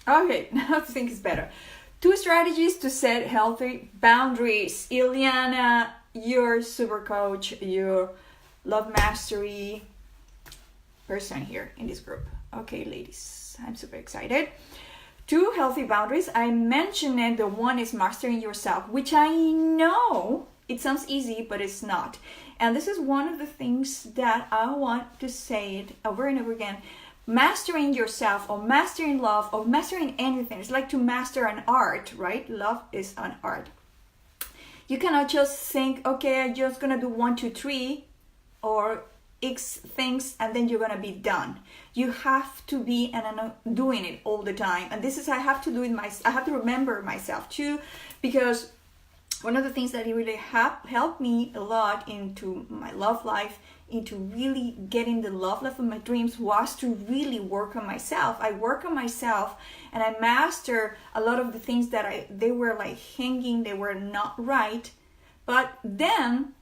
Okay, now I think it's better. 2 strategies to set healthy boundaries. Iliana, your super coach, your love mastery person here in this group. Okay, ladies, I'm super excited. 2 healthy boundaries. I mentioned it. The one is mastering yourself, which I know it sounds easy, but it's not. And this is one of the things that I want to say it over and over again. Mastering yourself, or mastering love, or mastering anything. It's like to master an art, right? Love is an art. You cannot just think, okay, I'm just gonna do 1, 2, 3, or X things, and then you're gonna be done. You have to be doing it all the time. And this is, I have to do it I have to remember myself too, because one of the things that really helped me a lot into my love life, into really getting the love life of my dreams, was to really work on myself. I work on myself and I master a lot of the things that they were like hanging, they were not right. But then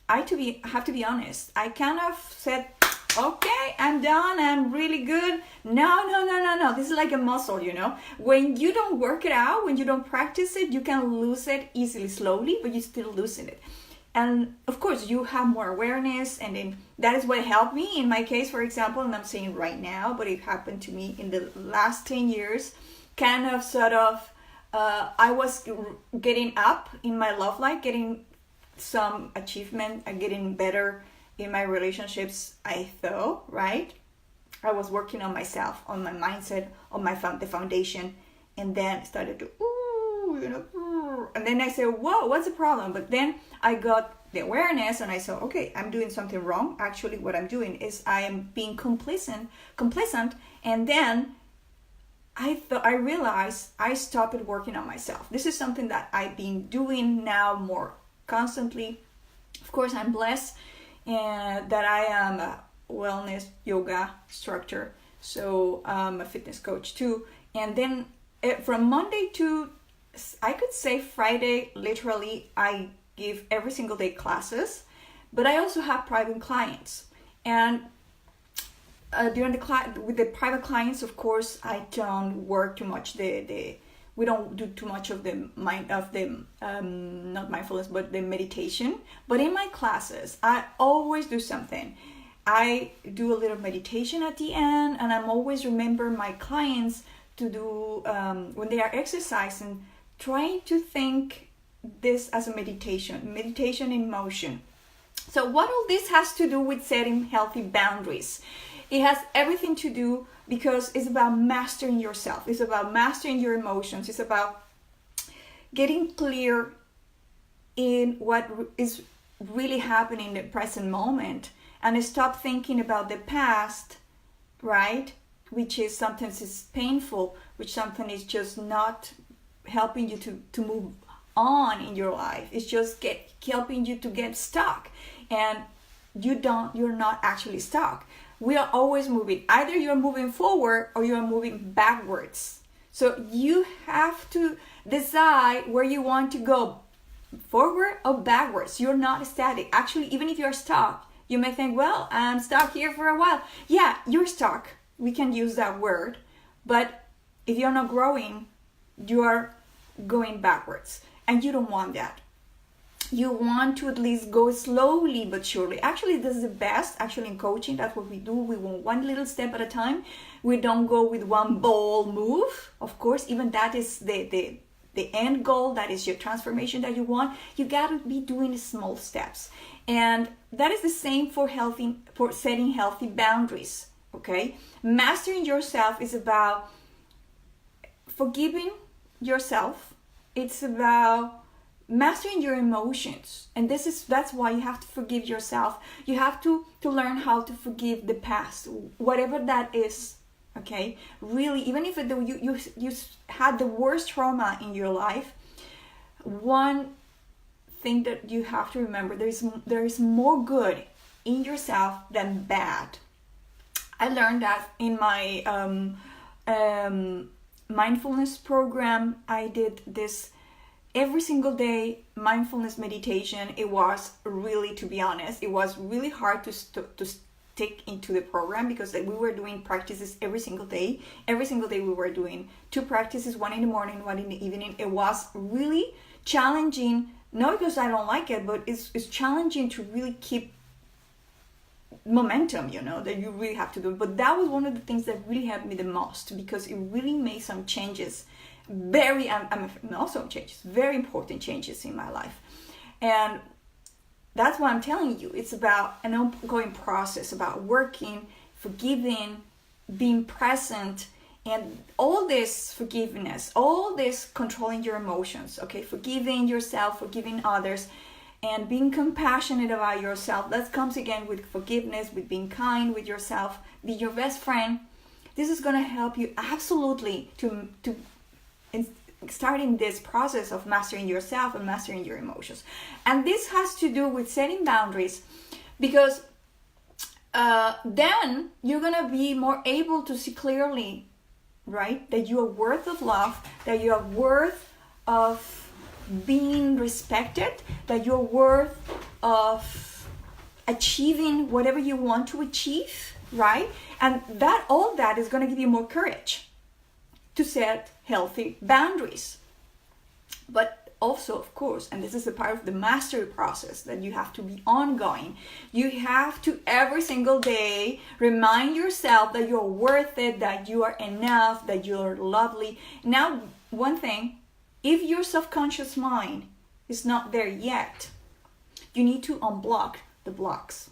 I have to be honest. I kind of said, okay, I'm done, I'm really good. No. This is like a muscle, you know. When you don't work it out, when you don't practice it, you can lose it easily, slowly, but you still losing it. And of course, you have more awareness, and then that is what helped me. In my case, for example, and I'm saying right now, but it happened to me in the last 10 years, I was getting up in my love life, getting some achievement, and getting better in my relationships, I thought, right? I was working on myself, on my mindset, on the foundation, and then started to, and then I said, whoa, what's the problem? But then I got the awareness and I said, okay, I'm doing something wrong. Actually, what I'm doing is I am being complacent, and then I realized I stopped working on myself. This is something that I've been doing now more constantly. Of course, I'm blessed that I am a wellness yoga instructor, so I'm a fitness coach too. And then from Monday to, I could say Friday, literally, I give every single day classes, but I also have private clients. And with the private clients, of course, I don't work too much. We don't do too much of the not mindfulness, but the meditation. But in my classes, I always do something. I do a little meditation at the end, and I'm always remember my clients to do, when they are exercising, trying to think this as a meditation in motion. So what all this has to do with setting healthy boundaries? It has everything to do, because it's about mastering yourself. It's about mastering your emotions. It's about getting clear in what is really happening in the present moment, and stop thinking about the past, right? Which is sometimes is painful, which sometimes is just not helping you to move on in your life. It's just helping you to get stuck, and you're not actually stuck. We are always moving. Either you're moving forward or you're moving backwards. So you have to decide where you want to go, forward or backwards. You're not static. Actually, even if you're stuck, you may think, well, I'm stuck here for a while. Yeah, you're stuck. We can use that word. But if you're not growing, you are going backwards. And you don't want that. You want to at least go slowly but surely. Actually, this is the best. Actually, in coaching, that's what we do. We want one little step at a time. We don't go with one bold move. Of course, even that is the end goal. That is your transformation that you want. You got to be doing small steps. And that is the same for setting healthy boundaries. Okay? Mastering yourself is about forgiving yourself. It's about mastering your emotions, and that's why you have to forgive yourself. You have to learn how to forgive the past, whatever that is. Okay, really, even if you had the worst trauma in your life, one thing that you have to remember, there is more good in yourself than bad. I learned that in my mindfulness program. I did this every single day, mindfulness meditation. It was really, to be honest, it was really hard to stick into the program because we were doing practices every single day. Every single day we were doing 2 practices, one in the morning, one in the evening. It was really challenging, not because I don't like it, but it's challenging to really keep momentum, that you really have to do. But that was one of the things that really helped me the most, because it really made some changes, very important changes in my life. And that's why I'm telling you, it's about an ongoing process, about working, forgiving, being present, and all this forgiveness, all this controlling your emotions, okay, forgiving yourself, forgiving others, and being compassionate about yourself. That comes again with forgiveness, with being kind with yourself, be your best friend. This is going to help you absolutely to starting this process of mastering yourself and mastering your emotions. And this has to do with setting boundaries, because then you're going to be more able to see clearly, right, that you are worth of love, that you are worth of being respected, that you're worth of achieving whatever you want to achieve, right? And that all that is going to give you more courage to set healthy boundaries. But also, of course, and this is a part of the mastery process, that you have to be ongoing. You have to every single day remind yourself that you're worth it, that you are enough, that you're lovely. Now, one thing, if your subconscious mind is not there yet, you need to unblock the blocks.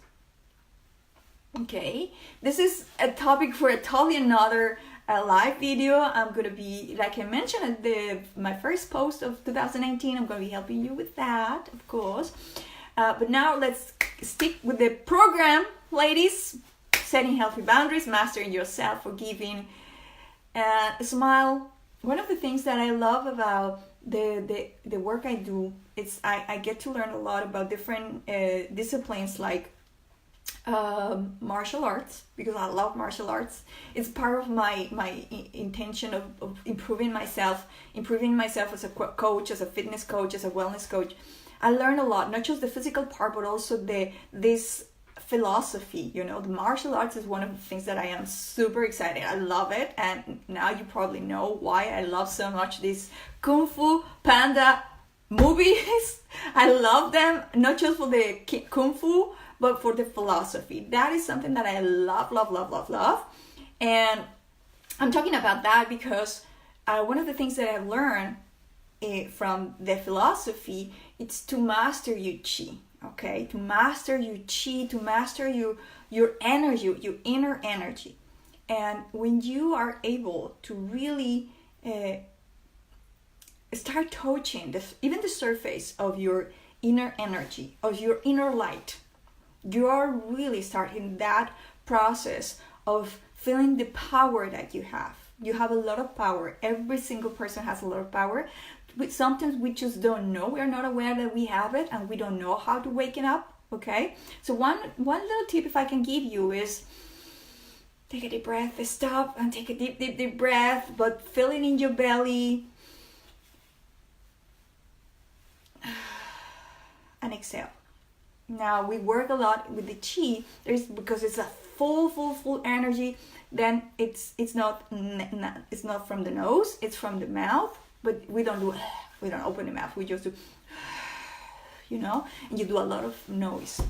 Okay, this is a topic for a totally another live video. I'm gonna be, like I mentioned at my first post of 2019, I'm gonna be helping you with that, of course. But now let's stick with the program, ladies. Setting healthy boundaries, mastering yourself, forgiving, smile. One of the things that I love about the work I do, it's I get to learn a lot about different disciplines, like martial arts, because I love martial arts. It's part of my intention of improving myself as a coach, as a fitness coach, as a wellness coach. I learn a lot, not just the physical part, but also this philosophy. The martial arts is one of the things that I am super excited. I love it, and now you probably know why I love so much these Kung Fu Panda movies. I love them, not just for the Kung Fu, but for the philosophy. That is something that I love. And I'm talking about that because one of the things that I've learned from the philosophy, it's to master your chi. Okay, to master your chi, to master your energy, your inner energy. And when you are able to really start touching even the surface of your inner energy, of your inner light, you are really starting that process of feeling the power that you have. You have a lot of power. Every single person has a lot of power. Sometimes we just don't know. We're not aware that we have it, and we don't know how to wake it up. Okay, so one little tip, if I can give you, is take a deep breath, stop and take a deep breath, but feel it in your belly, and exhale. Now we work a lot with the chi. Because it's a full energy. Then it's not from the nose. It's from the mouth. But we don't open the mouth. We just do, and you do a lot of noise.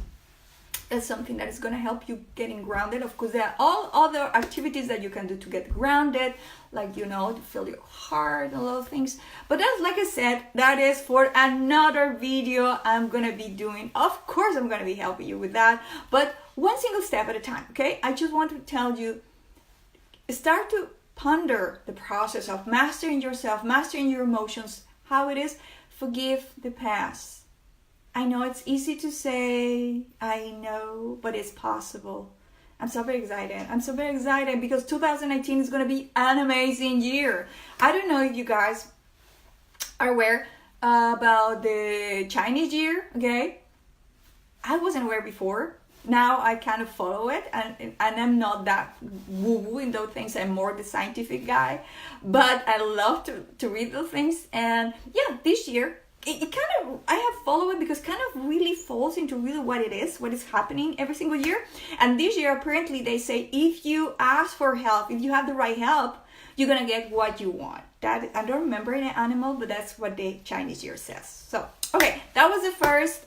That's something that is going to help you getting grounded. Of course, there are all other activities that you can do to get grounded, like, to feel your heart and a lot of things. But that's, like I said, that is for another video I'm going to be doing. Of course, I'm going to be helping you with that, but one single step at a time, okay? I just want to tell you, start to ponder the process of mastering yourself, mastering your emotions, how it is. Forgive the past. I know it's easy to say, I know, but it's possible. I'm so very excited because 2019 is going to be an amazing year. I don't know if you guys are aware about the Chinese year, okay? I wasn't aware before. Now I kind of follow it, and I'm not that woo-woo in those things. I'm more the scientific guy, but I love to read those things. And yeah, this year it kind of, I have followed it because kind of really falls into really what is happening every single year. And this year, apparently, they say if you ask for help, if you have the right help, you're gonna get what you want. That, I don't remember an animal, but that's what the Chinese year says. So, okay, that was the first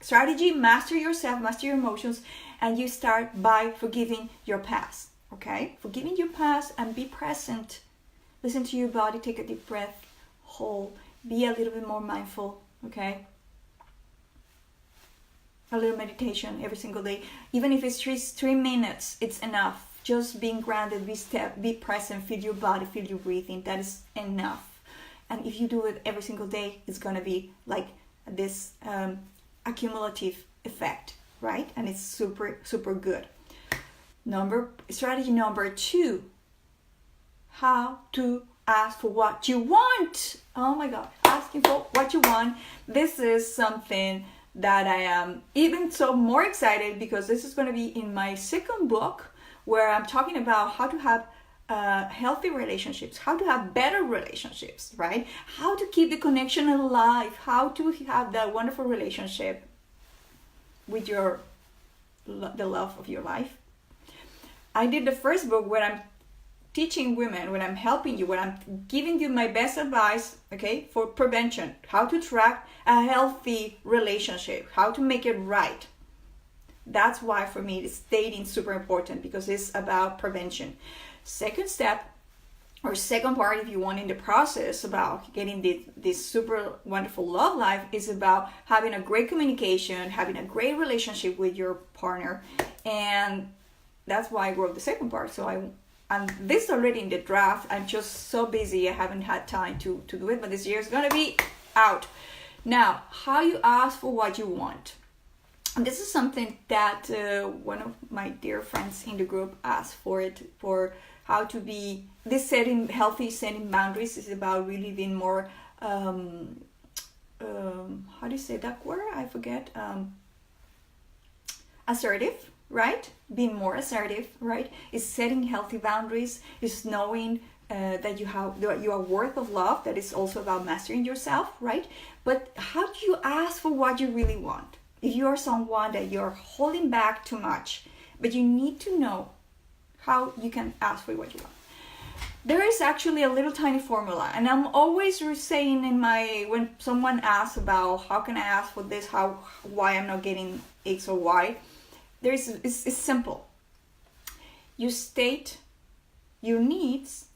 strategy. Master yourself, master your emotions, and you start by forgiving your past. Okay, forgiving your past and be present. Listen to your body. Take a deep breath. Hold. Be a little bit more mindful. Okay. A little meditation every single day, even if it's 3 minutes, it's enough. Just being grounded, be present, feel your body, feel your breathing. That is enough. And if you do it every single day, it's gonna be like this accumulative effect, right? And it's super, super good. Strategy number 2: how to ask for what you want. Oh my God, asking for what you want. This is something that I am even so more excited because this is going to be in my second book, where I'm talking about how to have healthy relationships, how to have better relationships, right? How to keep the connection alive, how to have that wonderful relationship with the love of your life. I did the first book where I'm teaching women, when I'm helping you, when I'm giving you my best advice, okay, for prevention, how to track a healthy relationship, how to make it right. That's why for me this dating is super important, because it's about prevention. Second step, or second part, if you want, in the process about getting this super wonderful love life, is about having a great communication, having a great relationship with your partner. And that's why I wrote the second part. And this is already in the draft. I'm just so busy, I haven't had time to do it, but this year is gonna be out. Now, how you ask for what you want. And this is something that one of my dear friends in the group asked for it, for how to be, this healthy setting boundaries is about really being more, how do you say that word? I forget. Assertive, right? Being more assertive, right? Is setting healthy boundaries, is knowing that you are worth of love. That is also about mastering yourself, right? But how do you ask for what you really want? If you are someone that you're holding back too much, but you need to know how you can ask for what you want. There is actually a little tiny formula, and I'm always saying when someone asks about how can I ask for this, why I'm not getting X or Y, it's simple. You state your needs,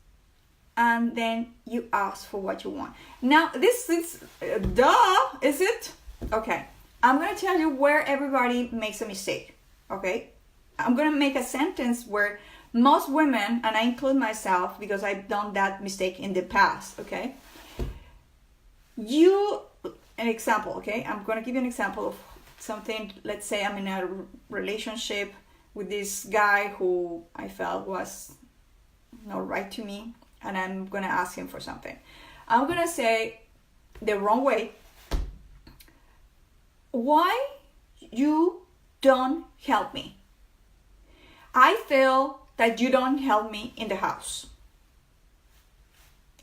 and then you ask for what you want. Now, this is is it? Okay, I'm gonna tell you where everybody makes a mistake. Okay, I'm gonna make a sentence where most women, and I include myself because I've done that mistake in the past. Okay, an example. Okay, I'm gonna give you an example of something. Let's say I'm in a relationship with this guy who I felt was not right to me, and I'm gonna ask him for something. I'm gonna say the wrong way, why you don't help me? I feel that you don't help me in the house.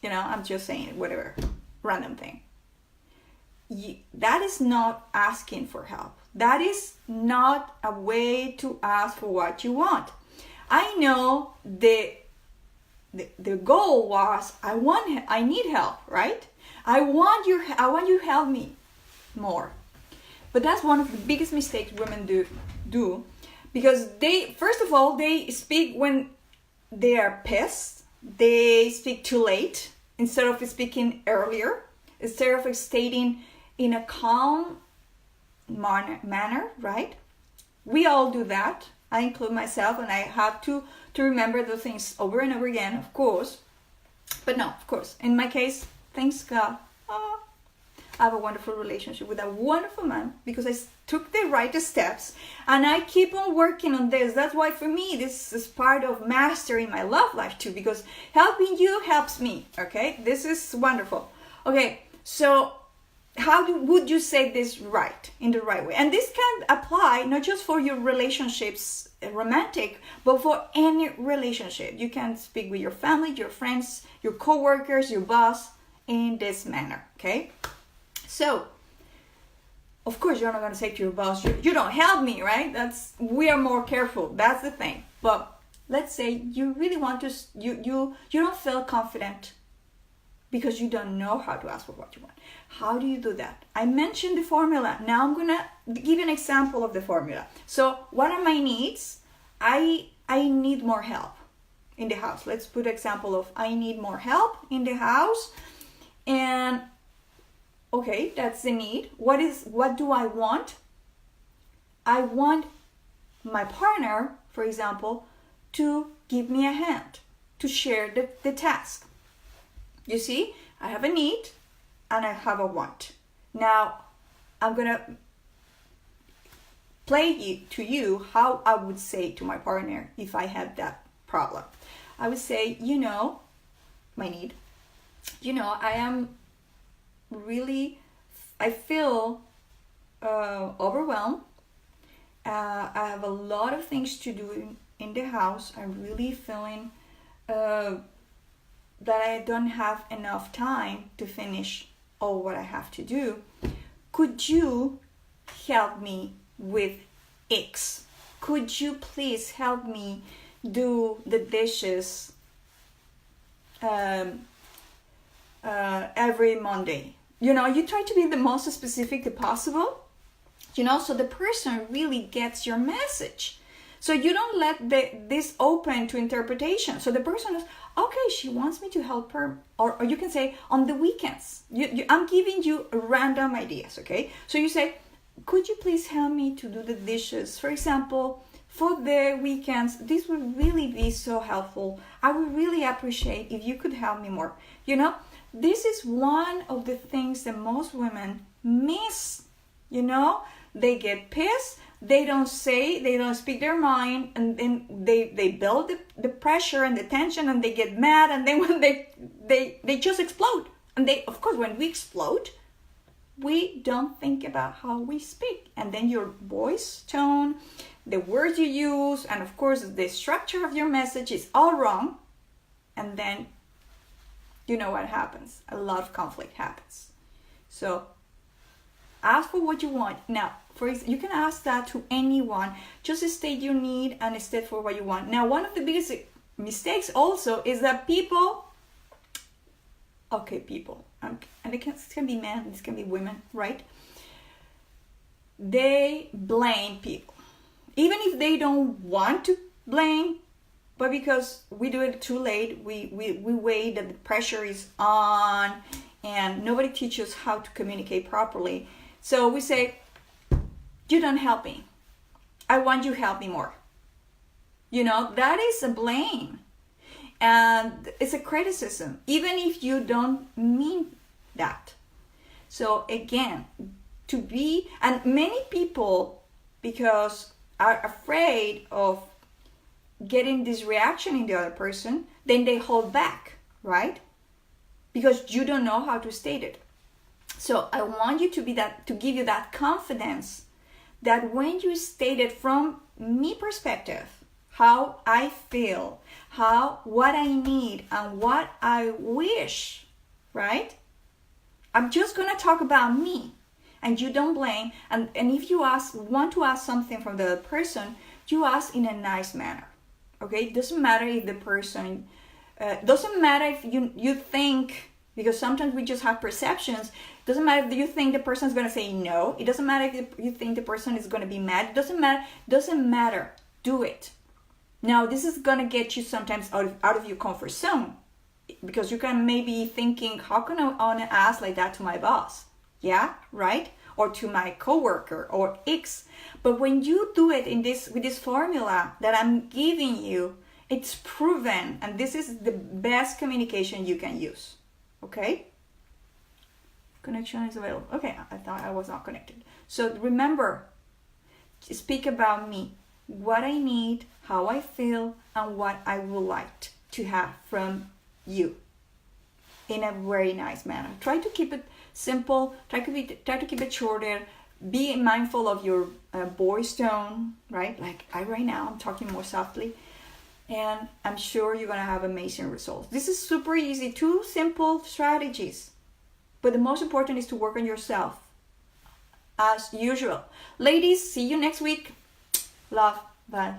I'm just saying whatever random thing. That is not asking for help. That is not a way to ask for what you want. I know the goal was I need help, right? I want you to help me more. But that's one of the biggest mistakes women do because first of all, they speak when they are pissed. They speak too late instead of speaking earlier, instead of stating in a calm manner, right? We all do that. I include myself, and I have to remember those things over and over again, of course. But no, of course, in my case, thanks God, I have a wonderful relationship with a wonderful man because I took the right steps, and I keep on working on this. That's why for me, this is part of mastering my love life too, because helping you helps me, okay? This is wonderful. Okay, so would you say this right, in the right way? And this can apply not just for your relationships, romantic, but for any relationship. You can speak with your family, your friends, your co-workers, your boss in this manner, okay? So, of course, you're not going to say to your boss, you don't help me, right? We are more careful. That's the thing. But let's say you really want to, you don't feel confident because you don't know how to ask for what you want. How do you do that? I mentioned the formula. Now I'm going to give you an example of the formula. So what are my needs? I need more help in the house. Let's put an example of I need more help in the house. And okay, that's the need. What do I want? I want my partner, for example, to give me a hand, to share the task. You see, I have a need and I have a want. Now, I'm going to play to you how I would say to my partner if I had that problem. I would say, my need. I feel overwhelmed. I have a lot of things to do in the house. I'm really feeling that I don't have enough time to finish all what I have to do. Could you help me with X? Could you please help me do the dishes every Monday? You try to be the most specific possible, so the person really gets your message. So you don't let this open to interpretation. So the person is, okay, she wants me to help her. Or you can say, on the weekends. I'm giving you random ideas, okay? So you say, could you please help me to do the dishes? For example, for the weekends, this would really be so helpful. I would really appreciate if you could help me more. This is one of the things that most women miss. They get pissed. They don't speak their mind, and then they build the pressure and the tension, and they get mad, and then when they just explode. And of course, when we explode, we don't think about how we speak. And then your voice tone, the words you use, and of course, the structure of your message is all wrong. And then, you know what happens? A lot of conflict happens. So, ask for what you want. Now, you can ask that to anyone. Just state your need and state for what you want. Now, one of the biggest mistakes also is that people, and it can be men, this can be women, right? They blame people. Even if they don't want to blame, but because we do it too late, we wait that the pressure is on and nobody teaches how to communicate properly. So we say, you don't help me. I want you to help me more. That is a blame. And it's a criticism, even if you don't mean that. So again, and many people, because are afraid of getting this reaction in the other person, then they hold back, right? Because you don't know how to state it. So I want you to give you that confidence that when you state it from me perspective, how I feel, what I need, and what I wish, right? I'm just gonna talk about me, and you don't blame. And if you want to ask something from the other person, you ask in a nice manner, okay? It doesn't matter if the person, doesn't matter if you think, because sometimes we just have perceptions. It doesn't matter if you think the person is going to say no. It doesn't matter if you think the person is going to be mad. It doesn't matter. Do it. Now, this is going to get you sometimes out of your comfort zone, because you can maybe thinking, how can I want to ask like that to my boss? Yeah, right? Or to my coworker or X. But when you do it with this formula that I'm giving you, it's proven, and this is the best communication you can use. Okay? Connection is available. Okay, I thought I was not connected. So remember, speak about me, what I need, how I feel, and what I would like to have from you in a very nice manner. Try to keep it simple. Try to keep it shorter. Be mindful of your voice tone, right? Like right now, I'm talking more softly. And I'm sure you're going to have amazing results. This is super easy. 2 simple strategies. But the most important is to work on yourself, as usual. Ladies, see you next week. Love. Bye.